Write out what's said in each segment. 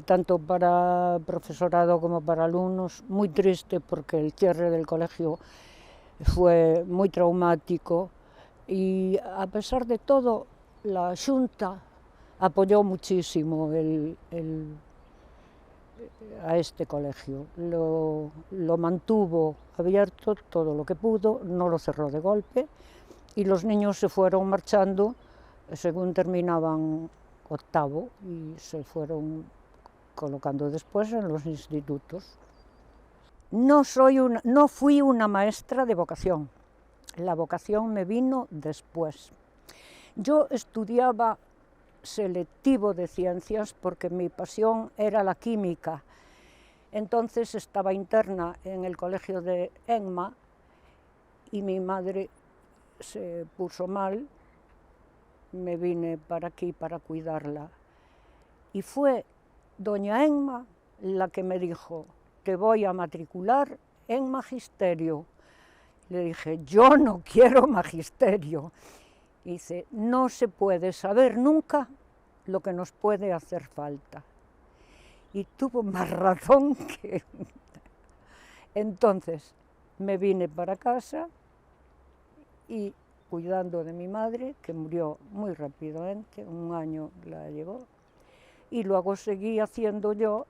Tanto para profesorado como para alumnos, muy triste porque el cierre del colegio fue muy traumático y a pesar de todo la Xunta apoyó muchísimo a este colegio, lo mantuvo abierto todo lo que pudo, no lo cerró de golpe y los niños se fueron marchando según terminaban octavo y se fueron colocando después en los institutos. No fui una maestra de vocación, la vocación me vino después. Yo estudiaba selectivo de ciencias porque mi pasión era la química. Entonces estaba interna en el colegio de Enma y mi madre se puso mal, me vine para aquí para cuidarla. Y fue doña Enma la que me dijo, te voy a matricular en magisterio. Le dije, yo no quiero magisterio. Y dice, no se puede saber nunca lo que nos puede hacer falta. Y tuvo más razón que... Entonces me vine para casa y cuidando de mi madre, que murió muy rápidamente, un año la llevó, y luego seguí haciendo yo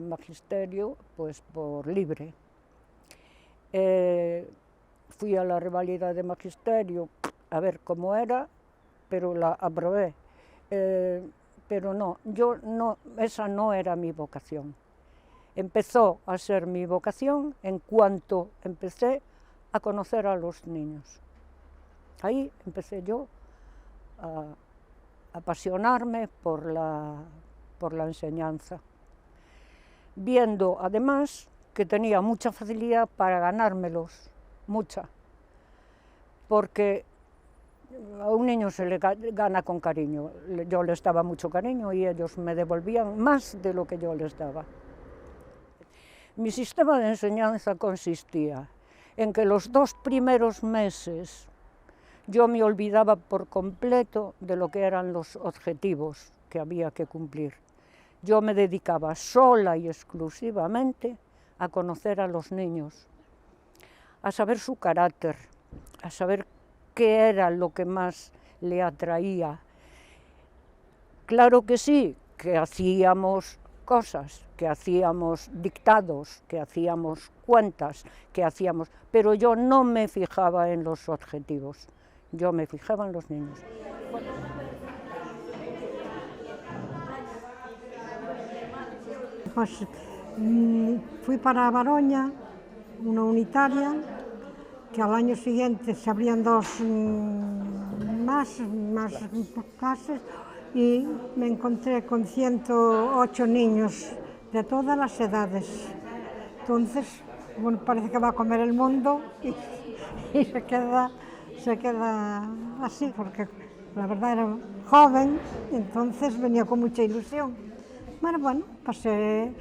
magisterio pues por libre. Fui a la revalida de magisterio a ver cómo era, pero la aprobé. Pero no, esa no era mi vocación. Empezó a ser mi vocación en cuanto empecé a conocer a los niños. Ahí empecé yo a apasionarme por la enseñanza, viendo además que tenía mucha facilidad para ganármelos, mucha, porque a un niño se le gana con cariño. Yo les daba mucho cariño y ellos me devolvían más de lo que yo les daba. Mi sistema de enseñanza consistía en que los 2 primeros meses yo me olvidaba por completo de lo que eran los objetivos que había que cumplir. Yo me dedicaba sola y exclusivamente a conocer a los niños, a saber su carácter, a saber qué era lo que más le atraía. Claro que sí, que hacíamos cosas, que hacíamos dictados, que hacíamos cuentas, pero yo no me fijaba en los objetivos. Yo me fijaba en los niños. Pues fui para Baroña, una unitaria, que al año siguiente se abrían 2 más clases y me encontré con 108 niños de todas las edades. Entonces, bueno, parece que va a comer el mundo y se queda así, porque la verdad era joven, entonces venía con mucha ilusión. Bueno, pasé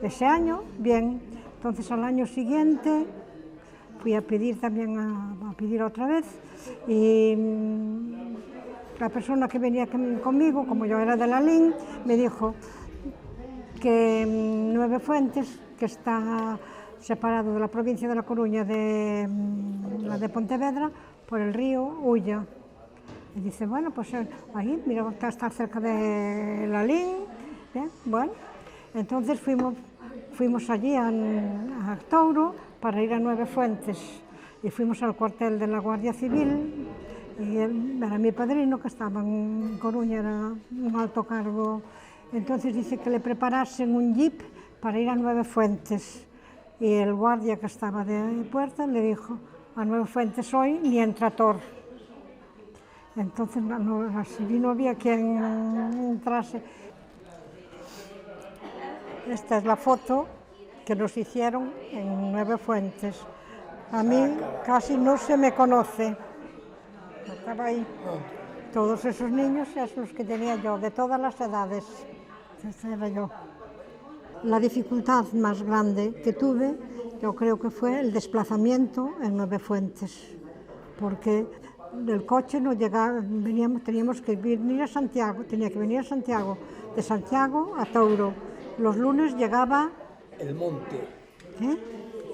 ese año bien, entonces al año siguiente fui a pedir también, a pedir otra vez, y la persona que venía conmigo, como yo era de la LIN, me dijo que Nueve Fuentes, que está separado de la provincia de La Coruña de la de Pontevedra, por el río Ulla, Y dice, bueno, pues ahí, mira, está cerca de Lalín. Bien, bueno, entonces fuimos allí a Touro para ir a Nueve Fuentes y fuimos al cuartel de la Guardia Civil y él era mi padrino que estaba en Coruña, era un alto cargo. Entonces dice que le preparasen un jeep para ir a Nueve Fuentes y el guardia que estaba de puerta le dijo, a Nueve Fuentes hoy ni entra Tor. Entonces así no había quien entrase. Esta es la foto que nos hicieron en Nueve Fuentes. A mí casi no se me conoce. Estaba ahí. Todos esos niños es los que tenía yo, de todas las edades. Ese era yo. La dificultad más grande que tuve, yo creo que fue el desplazamiento en Nueve Fuentes, porque del coche no llegaba, teníamos que venir a Santiago, tenía que venir a Santiago, de Santiago a Touro. Los lunes llegaba... El monte. ¿Qué?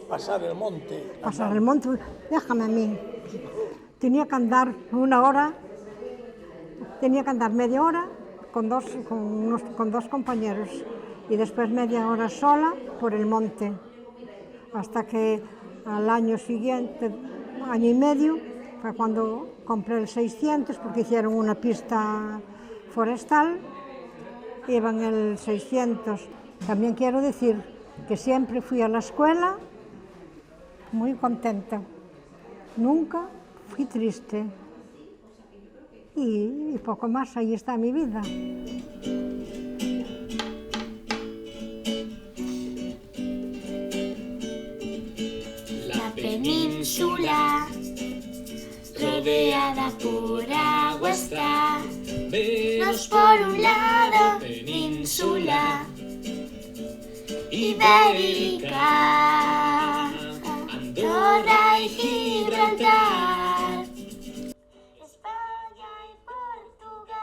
Pasar el monte. Pasar el monte, déjame a mí. Tenía que andar una hora, tenía que andar media hora con dos compañeros y después media hora sola por el monte, hasta que al año siguiente, año y medio, fue cuando compré el 600 porque hicieron una pista forestal, iba en el 600. También quiero decir que siempre fui a la escuela muy contenta, nunca fui triste y poco más, ahí está mi vida. La península rodeada por agua está, venos por un lado, península ibérica, Andorra y Gibraltar, España y Portugal.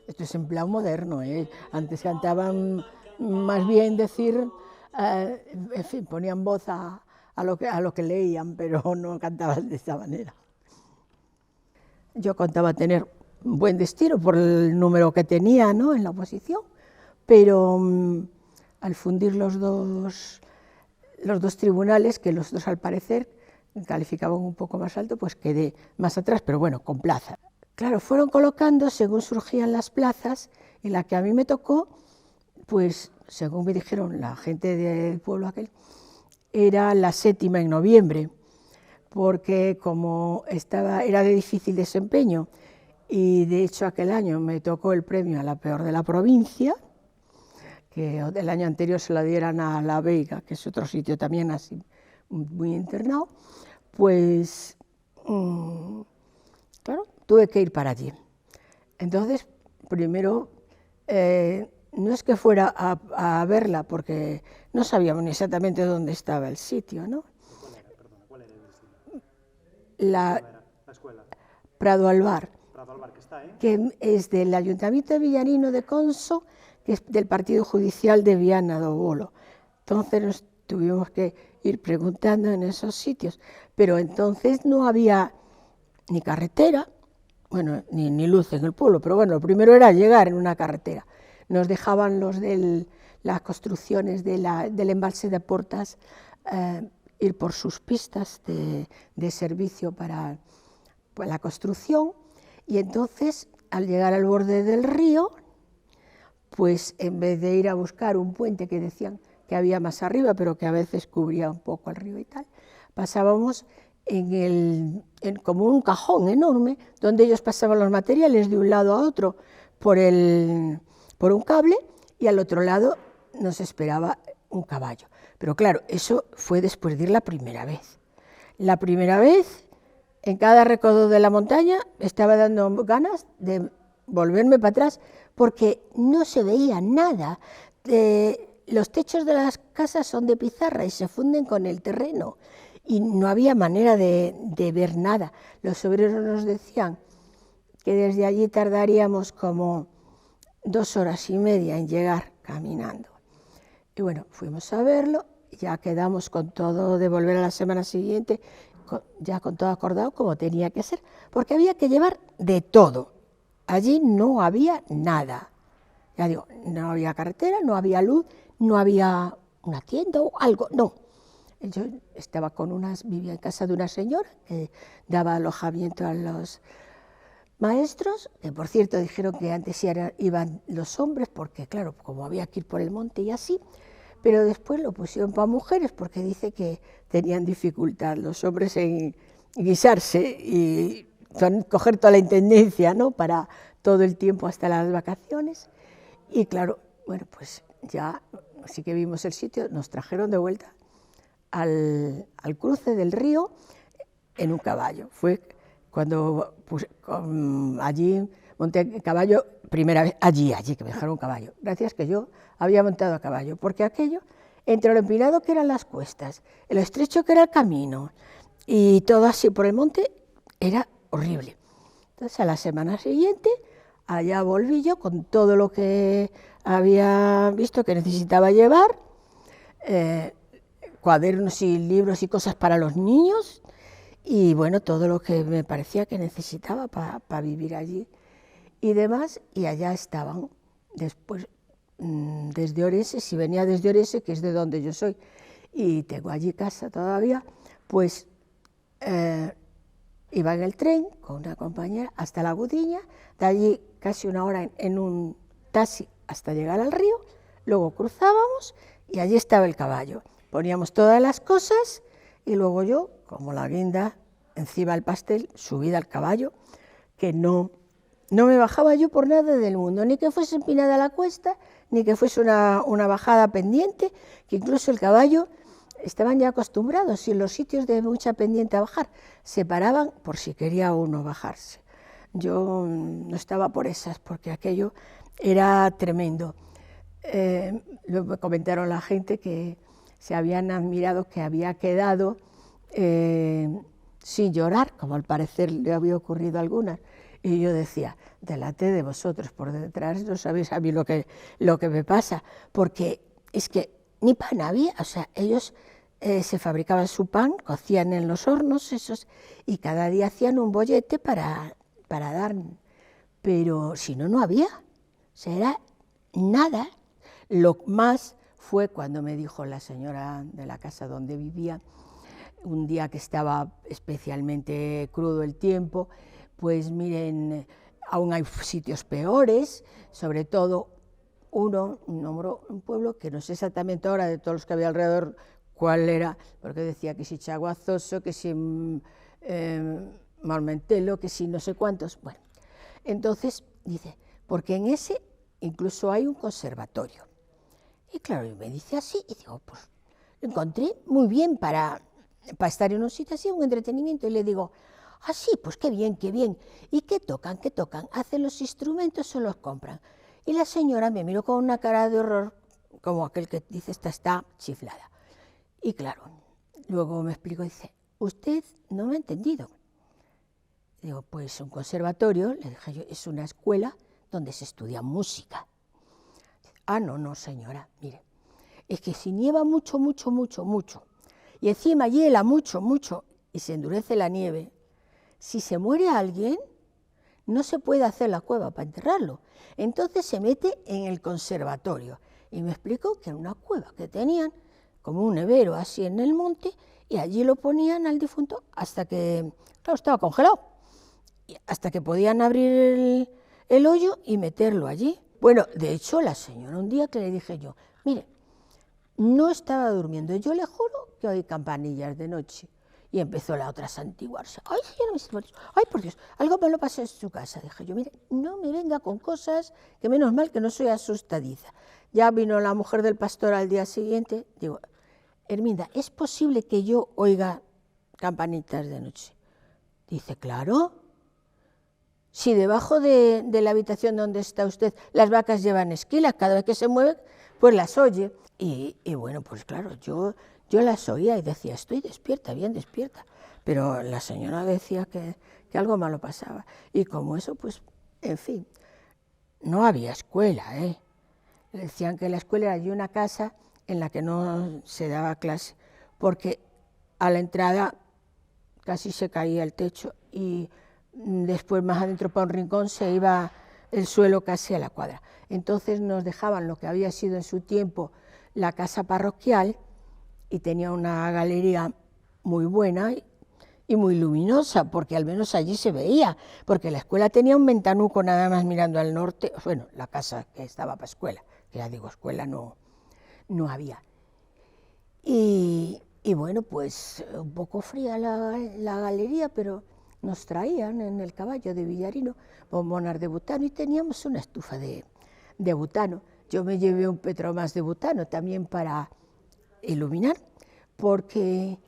Esto es en plan moderno, ¿eh? Antes cantaban más bien decir, en fin, ponían voz a lo que leían, pero no cantaban de esta manera. Yo contaba tener un buen destino por el número que tenía, ¿no?, en la oposición, pero al fundir los dos tribunales, que los dos al parecer calificaban un poco más alto, pues quedé más atrás, pero bueno, con plaza. Claro, fueron colocando según surgían las plazas, y la que a mí me tocó, pues según me dijeron la gente del pueblo aquel, era la 7ª en noviembre, porque como era de difícil desempeño, y de hecho aquel año me tocó el premio a la peor de la provincia, que el año anterior se lo dieran a La Veiga, que es otro sitio también así muy internado, pues claro, tuve que ir para allí. Entonces, primero, no es que fuera a verla, porque no sabíamos ni exactamente dónde estaba el sitio, ¿no? ¿Cuál era el sitio? La escuela. Prado Albar, Prado Albar, que está, ¿eh? que es del Ayuntamiento de Villarino de Conso, que es del Partido Judicial de Viana do Bolo. Entonces nos tuvimos que ir preguntando en esos sitios, pero entonces no había ni carretera, bueno, ni luz en el pueblo, pero bueno, lo primero era llegar en una carretera. Nos dejaban los de las construcciones del embalse de Portas ir por sus pistas de servicio para la construcción, y entonces al llegar al borde del río, pues en vez de ir a buscar un puente que decían que había más arriba, pero que a veces cubría un poco el río y tal, pasábamos como un cajón enorme, donde ellos pasaban los materiales de un lado a otro por un cable, y al otro lado nos esperaba un caballo. Pero claro, eso fue después de ir la primera vez. La primera vez, en cada recodo de la montaña, estaba dando ganas de volverme para atrás, porque no se veía nada. Los techos de las casas son de pizarra y se funden con el terreno, y no había manera de ver nada. Los obreros nos decían que desde allí tardaríamos como 2 horas y media en llegar caminando. Y bueno, fuimos a verlo, ya quedamos con todo de volver a la semana siguiente, ya con todo acordado como tenía que ser, porque había que llevar de todo. Allí no había nada. Ya digo, no había carretera, no había luz, no había una tienda o algo, no. Yo vivía en casa de una señora que daba alojamiento a los maestros, que por cierto dijeron que antes iban los hombres, porque claro, como había que ir por el monte y así, pero después lo pusieron para mujeres porque dice que tenían dificultad los hombres en guisarse y coger toda la intendencia, ¿no?, para todo el tiempo hasta las vacaciones. Y claro, bueno, pues ya sí que vimos el sitio, nos trajeron de vuelta al cruce del río en un caballo. Fue cuando allí monté a caballo, primera vez, allí que me dejaron caballo. Gracias que yo había montado a caballo, porque aquello, entre lo empinado que eran las cuestas, el estrecho que era el camino, y todo así por el monte, era horrible. Entonces, a la semana siguiente, allá volví yo con todo lo que había visto que necesitaba llevar, cuadernos y libros y cosas para los niños, y bueno, todo lo que me parecía que necesitaba para vivir allí y demás, y allá estaban. Después, desde Orense, si venía desde Orense, que es de donde yo soy, y tengo allí casa todavía, pues iba en el tren con una compañera hasta La Gudiña, de allí casi una hora en un taxi hasta llegar al río, luego cruzábamos y allí estaba el caballo. Poníamos todas las cosas y luego yo, como la guinda encima del pastel, subida al caballo, que no me bajaba yo por nada del mundo, ni que fuese empinada la cuesta, ni que fuese una bajada pendiente, que incluso el caballo estaban ya acostumbrados, y en los sitios de mucha pendiente a bajar, se paraban por si quería uno bajarse. Yo no estaba por esas, porque aquello era tremendo. Luego me comentaron la gente que se habían admirado que había quedado sin llorar, como al parecer le había ocurrido a algunas. Y yo decía, delante de vosotros, por detrás no sabéis a mí lo que me pasa, porque es que ni pan había, o sea, ellos se fabricaban su pan, cocían en los hornos esos, y cada día hacían un bollete para dar, pero si no, no había, o sea, era nada. Lo más fue cuando me dijo la señora de la casa donde vivía, un día que estaba especialmente crudo el tiempo, pues miren, aún hay sitios peores, sobre todo nombró un pueblo que no sé exactamente ahora de todos los que había alrededor cuál era, porque decía que si Chaguazoso, que si Marmentelo, que si no sé cuántos. Bueno, entonces dice, porque en ese incluso hay un conservatorio. Y claro, me dice así, y digo, pues lo encontré muy bien para estar en un sitio así, un entretenimiento, y le digo, ah, sí, pues qué bien, qué bien. ¿Y qué tocan? ¿Qué tocan? ¿Hacen los instrumentos o los compran? Y la señora me miró con una cara de horror, como aquel que dice, esta está chiflada. Y claro, luego me explicó, dice, usted no me ha entendido. Digo, pues un conservatorio, le dije yo, es una escuela donde se estudia música. Ah, no, señora, mire, es que si nieva mucho, y encima hiela mucho, y se endurece la nieve, si se muere alguien, no se puede hacer la cueva para enterrarlo. Entonces se mete en el conservatorio. Y me explicó que era una cueva que tenían, como un nevero así en el monte, y allí lo ponían al difunto hasta que, claro, estaba congelado, hasta que podían abrir el hoyo y meterlo allí. Bueno, de hecho, la señora, un día que le dije yo, mire, no estaba durmiendo, yo le juro que oí campanillas de noche. Y empezó la otra a santiguarse. Ay, señora, ay, por Dios, algo malo pasa en su casa. Dije yo, mire, no me venga con cosas, que menos mal que no soy asustadiza. Ya vino la mujer del pastor al día siguiente, digo, Herminda, ¿es posible que yo oiga campanitas de noche? Dice, claro. Si debajo de la habitación donde está usted las vacas llevan esquilas, cada vez que se mueven, pues las oye. Y bueno, pues claro, yo las oía y decía, estoy despierta, bien despierta. Pero la señora decía que algo malo pasaba. Y como eso, pues, en fin, no había escuela, ¿eh? Decían que la escuela era allí una casa en la que no se daba clase, porque a la entrada casi se caía el techo y después más adentro para un rincón se iba el suelo casi a la cuadra. Entonces nos dejaban lo que había sido en su tiempo la casa parroquial y tenía una galería muy buena y muy luminosa, porque al menos allí se veía, porque la escuela tenía un ventanuco nada más mirando al norte, bueno, la casa que estaba para escuela, que ya digo, escuela no había. Y bueno, pues un poco fría la galería, pero nos traían en el caballo de Villarino bombonas de butano y teníamos una estufa de butano. Yo me llevé un petromás de butano también para iluminar, porque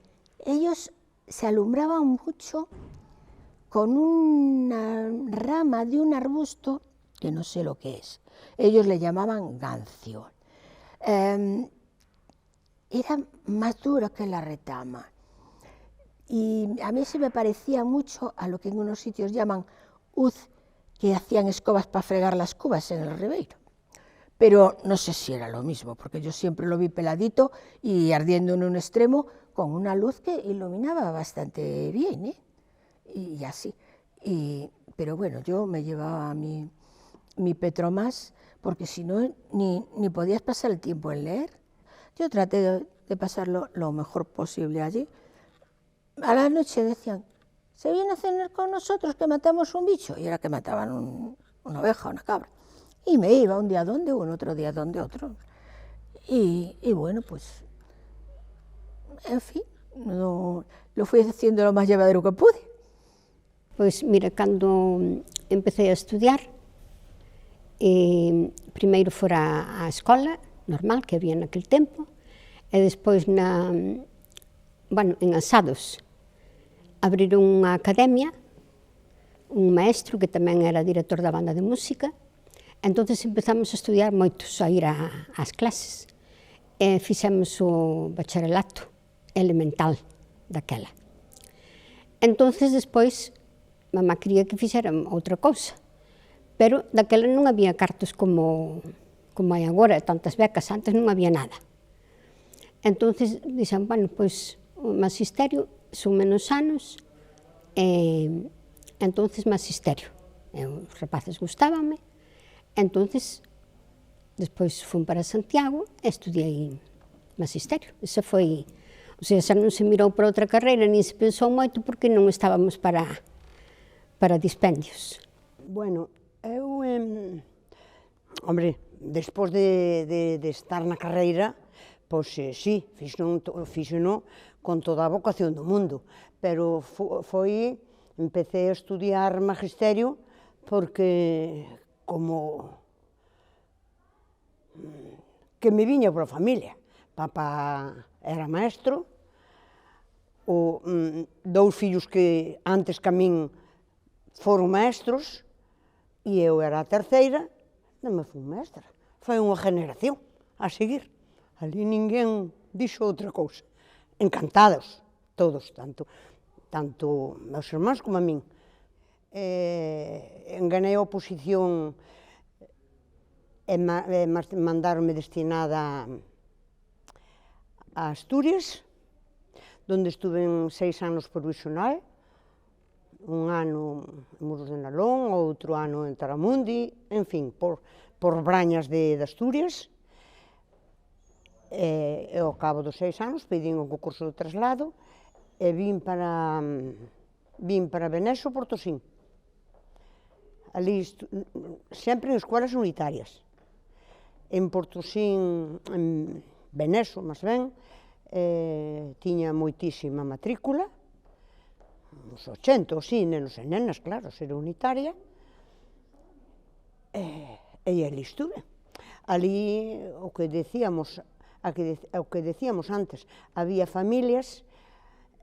ellos se alumbraban mucho con una rama de un arbusto que no sé lo que es. Ellos le llamaban gancio. Era más duro que la retama y a mí se me parecía mucho a lo que en unos sitios llaman uz, que hacían escobas para fregar las cubas en el Ribeiro. Pero no sé si era lo mismo, porque yo siempre lo vi peladito y ardiendo en un extremo con una luz que iluminaba bastante bien, ¿eh? Y así. Pero bueno, yo me llevaba mi petromás, porque si no, ni podías pasar el tiempo en leer. Yo traté de pasarlo lo mejor posible allí. A la noche decían, ¿se viene a cenar con nosotros que matamos un bicho? Y era que mataban una oveja, una cabra. Y me iba un día donde uno, otro día donde otro. Y bueno, pues, en fin, lo fui haciendo lo más llevadero que pude. Pois, mira, cando empecé a estudiar, primeiro fora a escola normal que había naquele tempo, e despois en Asados abriron unha academia, un maestro que tamén era director da banda de música, entonces empezamos a estudiar moitos, a ir ás clases, e fixemos o bacharelato elemental daquela. Entonces despois, mamá quería que fixera outra cousa, pero daquela non había cartos como hai agora, tantas becas, antes non había nada. Entonces dixen, bueno, pois o magisterio son menos anos, entonces magisterio. Os rapaces gustábanme, entonces despois fui para Santiago e estudiei magisterio. Esa foi, o sea, xa non se mirou para outra carreira, nin se pensou moito porque non estábamos para dispendios. Bueno, eu, hombre, despois de estar na carreira, pois sí, fixeno con toda a vocación do mundo, pero empecé a estudiar magisterio porque como que me viña pola familia. Papá era maestro, dous fillos que antes que a min foron maestros, e eu era a terceira, non me fui maestra. Foi unha generación a seguir. Ali ninguén dixo outra cousa. Encantados, todos, tanto meus irmáns como a min. Enganei a oposición e mandaronme destinada a Asturias, donde estuve 6 anos provisional, un ano en Muros de Nalón, outro ano en Taramundi, en fin, por brañas de Asturias. E ao cabo dos 6 anos pedín o concurso de traslado e vin para Beneso, Portosín. Ali, sempre en escolas unitarias. En Portosín, en Beneso, máis ben, tiña moitísima matrícula, uns 80 ou si, nenos e nenas, claro, ser unitaria, e ali estuve. Ali, o que decíamos antes, había familias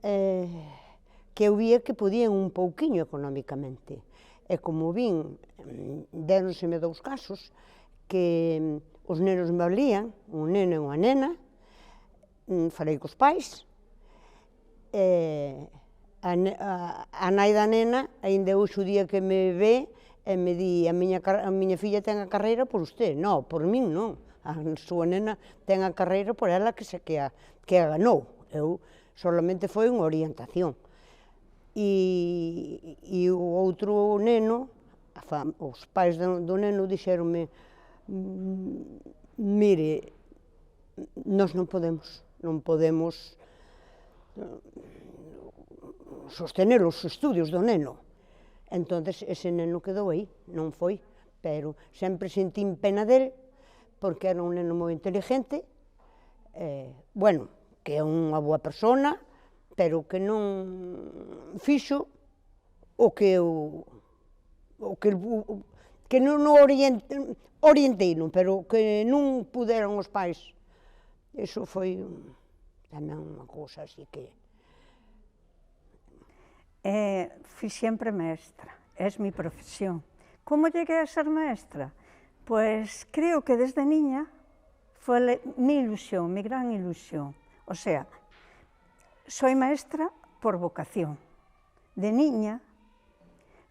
que eu vía que podían un pouquiño económicamente. E como vin, déronseme 2 casos, que os nenos me valían, un neno e unha nena, falei cos pais, a nai da nena, aínda hoxe o día que me ve, me di, a miña filla ten a carreira por usted. Non, por min non. A súa nena ten a carreira por ela que a ganou. Eu solamente foi unha orientación. E o outro neno, os pais do neno dixeronme, mire, nós non podemos sostener os estudios do neno. Entón, ese neno quedou aí, non foi, pero sempre sentín pena del, porque era un neno moi inteligente, bueno, que é unha boa persona, pero que non fixo o que non orientei, pero que non puderon os pais. Iso foi tamén unha cousa así que... Fui siempre maestra, es mi profesión. ¿Cómo llegué a ser maestra? Pues creo que desde niña fue mi ilusión, mi gran ilusión. O sea, soy maestra por vocación. De niña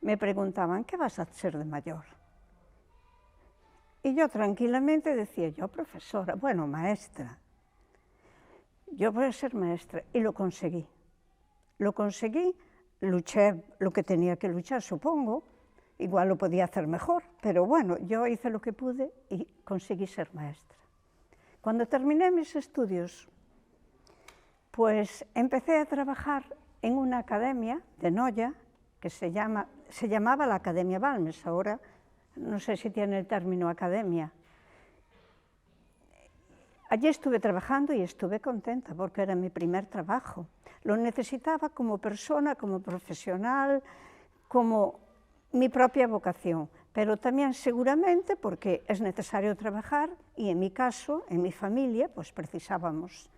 me preguntaban, ¿qué vas a ser de mayor? Y yo tranquilamente decía, yo profesora, bueno, maestra. Yo voy a ser maestra, y lo conseguí. Lo conseguí, luché lo que tenía que luchar, supongo. Igual lo podía hacer mejor, pero bueno, yo hice lo que pude y conseguí ser maestra. Cuando terminé mis estudios, pues empecé a trabajar en una academia de Noia, que se llamaba la Academia Balmes, ahora no sé si tiene el término academia. Allí estuve trabajando y estuve contenta porque era mi primer trabajo. Lo necesitaba como persona, como profesional, como mi propia vocación, pero también seguramente porque es necesario trabajar y en mi caso, en mi familia, pues precisábamos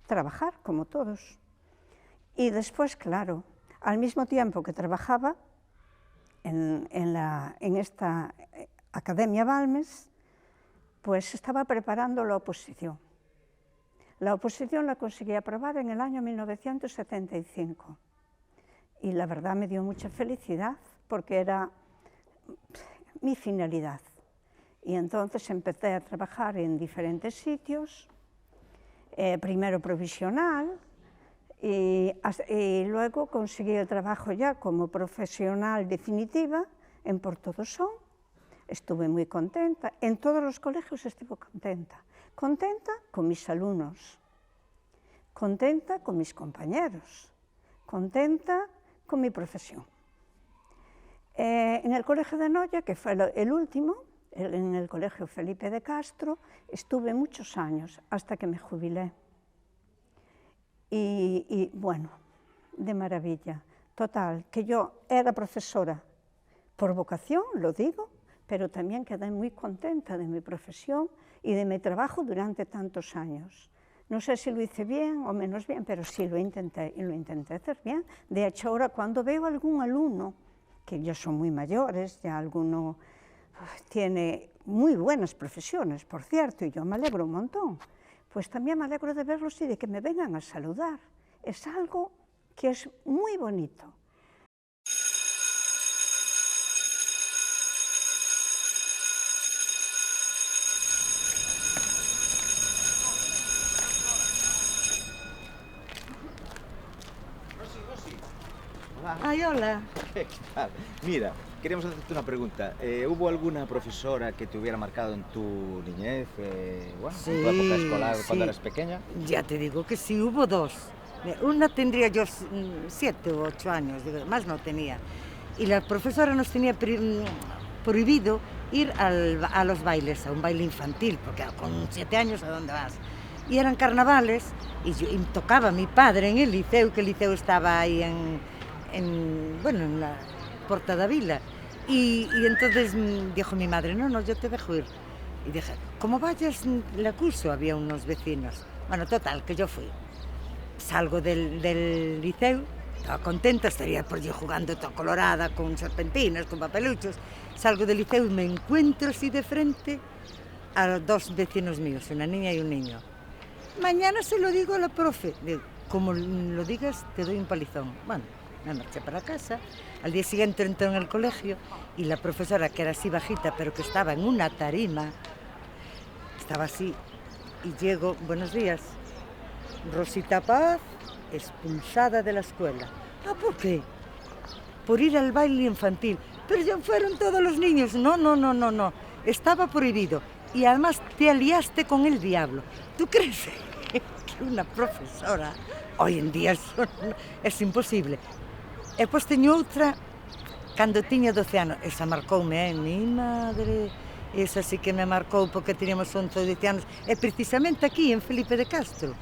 trabajar como todos. Y después, claro, al mismo tiempo que trabajaba en esta Academia Balmes, pues estaba preparando la oposición. La oposición la conseguí aprobar en el año 1975 y la verdad me dio mucha felicidad porque era mi finalidad. Y entonces empecé a trabajar en diferentes sitios, primero provisional, y luego conseguí el trabajo ya como profesional definitiva en Portodosón. Estuve muy contenta, en todos los colegios estuve contenta. Contenta con mis alumnos, contenta con mis compañeros, contenta con mi profesión. En el Colegio de Noia, que fue el último, en el Colegio Felipe de Castro, estuve muchos años hasta que me jubilé. Y bueno, de maravilla. Total, que yo era profesora por vocación, lo digo, pero también quedé muy contenta de mi profesión y de mi trabajo durante tantos años. No sé si lo hice bien o menos bien, pero sí lo intenté, y lo intenté hacer bien. De hecho, ahora cuando veo a algún alumno, que ya son muy mayores, ya alguno tiene muy buenas profesiones, por cierto, y yo me alegro un montón, pues también me alegro de verlos y de que me vengan a saludar. Es algo que es muy bonito. Ay, hola. ¿Qué tal? Mira, queríamos hacerte una pregunta. ¿Hubo alguna profesora que te hubiera marcado en tu niñez, bueno, en tu época escolar, cuando eras pequeña? Ya te digo que sí, hubo dos. Una tendría yo 7 u 8 años, digo, más no tenía. Y la profesora nos tenía prohibido ir a los bailes, a un baile infantil, porque con 7 años, ¿a dónde vas? Y eran carnavales, y tocaba mi padre en el liceo, que el liceo estaba ahí en la Porta da Vila. Y entonces dijo mi madre, no, yo te dejo ir. Y dije, como vayas al curso, había unos vecinos. Bueno, total, que yo fui. Salgo del liceo, estaba contenta, estaría por allí jugando toda colorada, con serpentinas, con papeluchos. Salgo del liceo y me encuentro así de frente a dos vecinos míos, una niña y un niño. Mañana se lo digo a la profe. Digo, como lo digas, te doy un palizón. Bueno, me marché para casa. Al día siguiente entré en el colegio y la profesora, que era así bajita, pero que estaba en una tarima, estaba así. Y llego, buenos días, Rosita Paz, expulsada de la escuela. Ah, ¿por qué? Por ir al baile infantil. Pero ya fueron todos los niños. No. Estaba prohibido. Y además te aliaste con el diablo. ¿Tú crees que una profesora hoy en día es imposible? E pois teño outra cando tiña 12 anos. Esa marcoume, mi madre. Esa sí que me marcou porque teníamos 11 ou 10 anos. E precisamente aquí, en Felipe de Castro.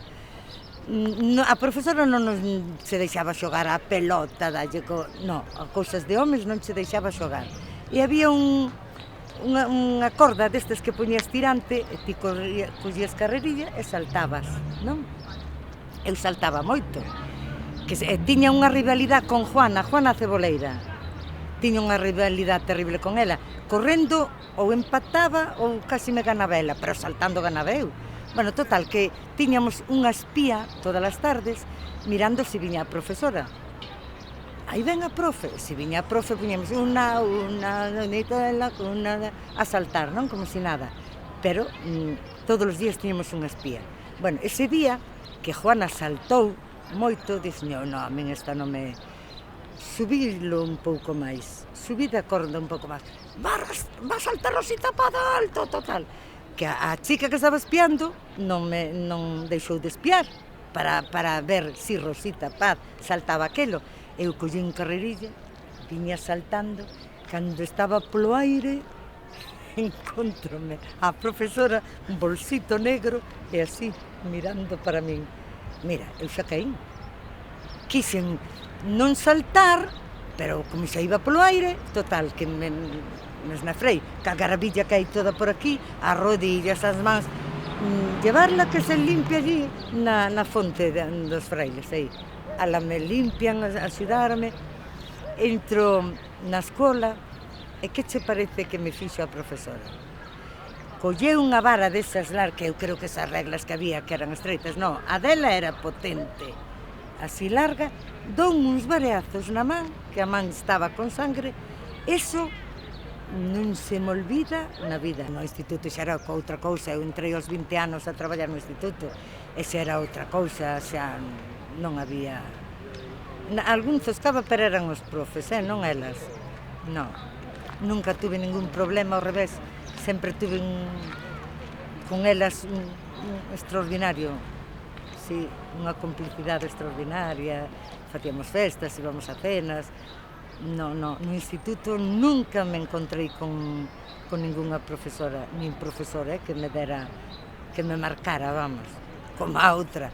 A profesora non nos se deixaba xogar a pelota, non, a cousas de homes non se deixaba xogar. E había unha corda destas que poñías tirante, e ti collías carrerilla e saltabas, non? Eu saltaba moito. Tiña unha rivalidade con Juana Ceboleira. Tiña unha rivalidade terrible con ela. Correndo ou empataba ou casi me ganaba ela, pero saltando ganaba eu. Bueno, total, que tiñamos unha espía todas as tardes mirando se viña a profesora. Aí ven a profe, se viña a profe poñemos unha a saltar, non? Como se nada. Pero todos os días tiñamos unha espía. Bueno, ese día que Juana saltou moito, dixen, non, a min esta non me... Subílo un pouco máis, subí da corda un pouco máis. Va a saltar Rosita Paz alto, total. Que a chica que estaba espiando non deixou de espiar para ver se Rosita Paz saltaba aquelo. Eu collín carrerilla, viña saltando, cando estaba polo aire, encontrome a profesora, un bolsito negro, e así, mirando para min. Mira, eu xa caín. Quixen non saltar, pero como xa iba polo aire, total, que me esnafrei, que a garabilla caí toda por aquí, as rodillas, as mans, llevarla que se limpia allí na fonte dos frailes, aí. Ala me limpian, axudarme, entro na escola, e que che parece que me fixo a profesora? Colleu unha vara desas largas, que eu creo que esas reglas que había que eran estreitas, non, a dela era potente, así larga, dou uns vareazos na man, que a man estaba con sangre, eso non se me olvida na vida. No instituto xa era outra cousa, eu entrei aos 20 anos a traballar no instituto, e xa era outra cousa, xa non había... Algún zoscaba, pero eran os profes, non elas. Non, nunca tuve ningún problema, ao revés, sempre tuve con elas un extraordinario, sí, unha complicidade extraordinaria, facíamos festas, íbamos a cenas. No instituto nunca me encontrei con ningunha profesora, nin profesora que me marcara, vamos, como a outra.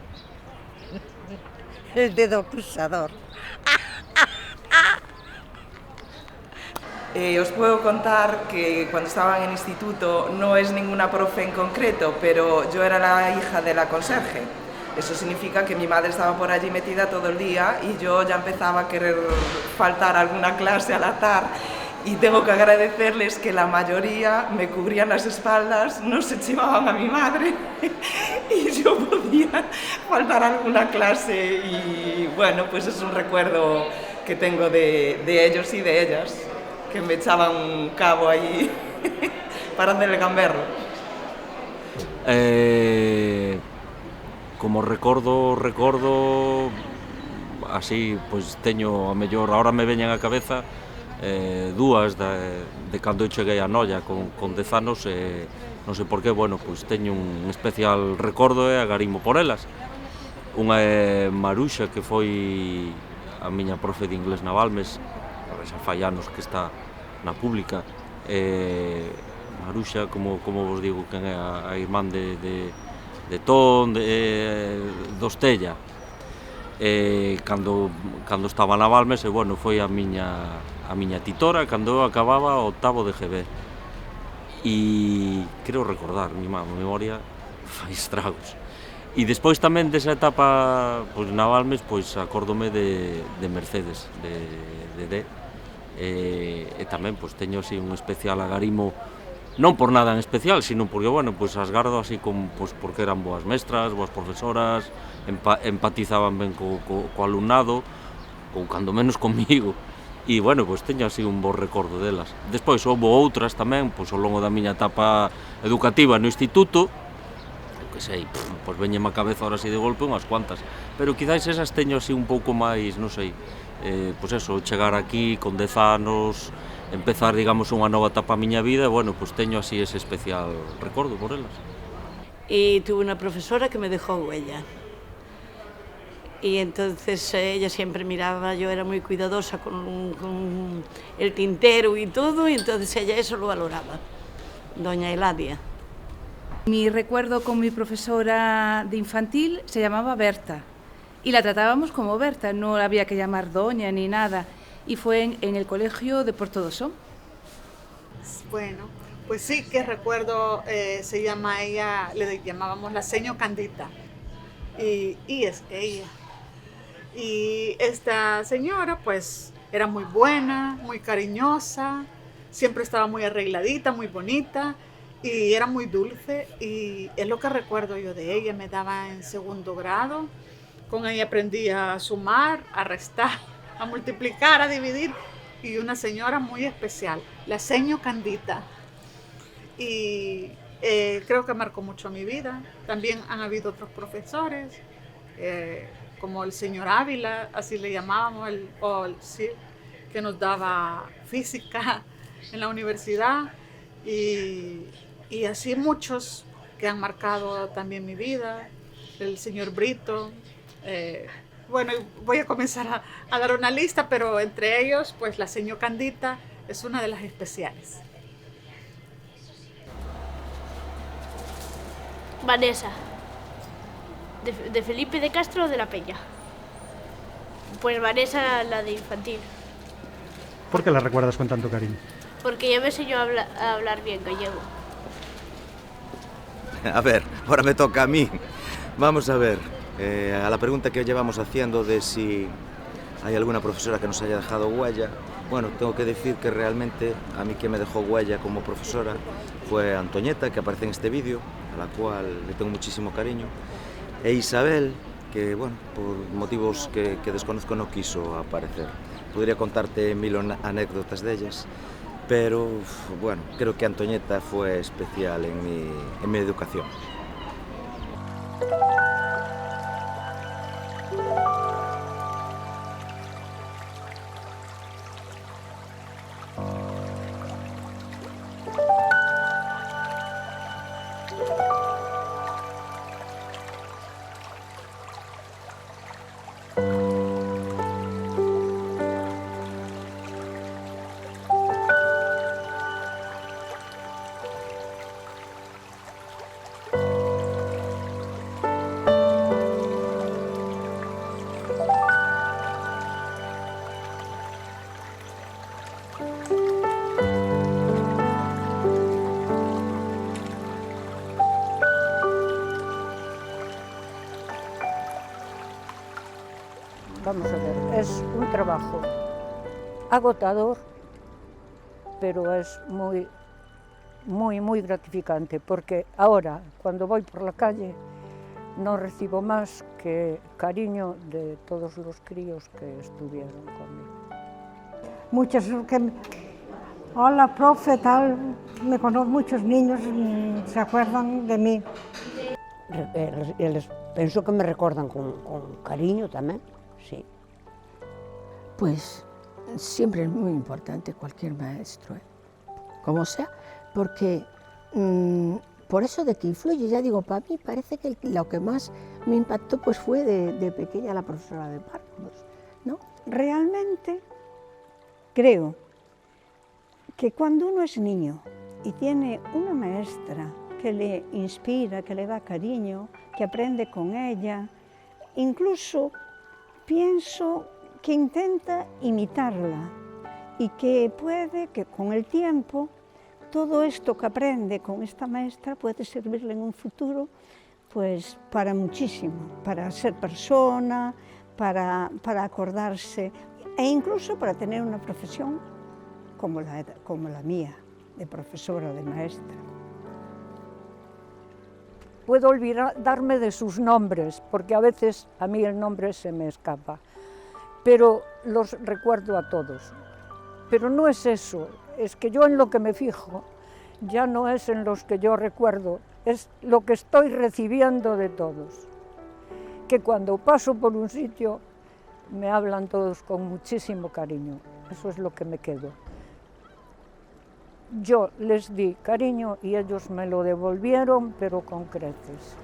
El dedo acusador. Os puedo contar que cuando estaba en el instituto no es ninguna profe en concreto, pero yo era la hija de la conserje. Eso significa que mi madre estaba por allí metida todo el día y yo ya empezaba a querer faltar alguna clase al azar, y tengo que agradecerles que la mayoría me cubrían las espaldas, no se chivaban a mi madre y yo podía faltar alguna clase, y bueno, pues es un recuerdo que tengo de ellos y de ellas, que me echaban un cabo ahí para hacer el gamberro. Como recordo así, pois teño a mellor, ahora me veñen á cabeza dúas de cando eu cheguei a Noia con 10 anos, non sei por qué, bueno, pois teño un especial recordo e agarimo por elas. Unha é Maruxa, que foi a miña profe de inglés na Balmes, xa fai anos que está na pública. Maruxa, como vos digo, quen é a irmán de Ton, do Estella, cando estaba na Balmes, e bueno, foi a miña titora cando eu acababa o 8º de GB. E creo recordar, mi memoria fai estragos. E despois tamén desa etapa na Balmes, pois acórdome de Mercedes, de D, e tamén pois teño así un especial agarimo, non por nada en especial, sino porque, bueno, pois as gardo así porque eran boas mestras, boas profesoras, empatizaban ben co alumnado, ou cando menos comigo, e, bueno, pois teño así un bo recordo delas. Despois houve outras tamén, pois ao longo da miña etapa educativa no instituto, que sei, pois veñeme a cabeza ahora así de golpe unhas cuantas, pero quizáis esas teño así un pouco máis, non sei, pois eso, chegar aquí con 10 anos, empezar, digamos, unha nova etapa a miña vida, e, bueno, pois teño así ese especial recordo por elas. Y tuve una profesora que me dejó huella. Y entonces ella siempre miraba, yo era muy cuidadosa con el tintero y todo, y entonces ella eso lo valoraba, doña Eladia. Mi recuerdo con mi profesora de infantil se llamaba Berta, y la tratábamos como Berta, no había que llamar doña ni nada, y fue en el colegio de Puerto do Son. Bueno, pues sí que recuerdo, se llama ella, le llamábamos la seño Candita, y es ella. Y esta señora pues era muy buena, muy cariñosa, siempre estaba muy arregladita, muy bonita y era muy dulce, y es lo que recuerdo yo de ella. Me daba en segundo grado, con ella aprendí a sumar, a restar, a multiplicar, a dividir, y una señora muy especial, la seño Candita, y creo que marcó mucho mi vida. También han habido otros profesores, como el señor Ávila, así le llamábamos, sí, que nos daba física en la universidad, y así muchos que han marcado también mi vida, el señor Brito. Bueno, voy a comenzar a dar una lista, pero entre ellos, pues la señor Candita es una de las especiales. Vanessa. De Felipe de Castro o de la Peña. Pues Vanessa, la de infantil. ¿Por qué la recuerdas con tanto cariño? Porque ella me enseñó a hablar bien gallego. A ver, ahora me toca a mí. Vamos a ver, a la pregunta que llevamos haciendo de si hay alguna profesora que nos haya dejado huella. Bueno, tengo que decir que realmente a mí quien me dejó huella como profesora fue Antoñeta, que aparece en este vídeo, a la cual le tengo muchísimo cariño. E Isabel, que bueno, por motivos que desconozco no quiso aparecer. Podría contarte mil anécdotas de ellas, pero bueno, creo que Antoñeta fue especial en mi educación. Vamos a ver, es un trabajo agotador, pero es muy gratificante, porque ahora, cuando voy por la calle, no recibo más que cariño de todos los críos que estuvieron conmigo. Muchos que... Hola, profe, tal, me conozco, muchos niños se acuerdan de mí. Penso que me recordan con cariño tamén, sí. Pues siempre es muy importante cualquier maestro, como sea, porque por eso de que influye, ya digo, para mí parece que lo que más me impactó pues fue de pequeña la profesora de párvulos, ¿no? Realmente creo que cuando uno es niño y tiene una maestra que le inspira, que le da cariño, que aprende con ella, incluso pienso que intenta imitarla y que puede que con el tiempo todo esto que aprende con esta maestra puede servirle en un futuro pues para muchísimo, para ser persona, para acordarse e incluso para tener una profesión como la mía, de profesora, de maestra. Puedo olvidarme de sus nombres, porque a veces a mí el nombre se me escapa, pero los recuerdo a todos. Pero no es eso, es que yo en lo que me fijo ya no es en los que yo recuerdo, es lo que estoy recibiendo de todos. Que cuando paso por un sitio me hablan todos con muchísimo cariño, eso es lo que me quedo. Yo les di cariño y ellos me lo devolvieron, pero con creces.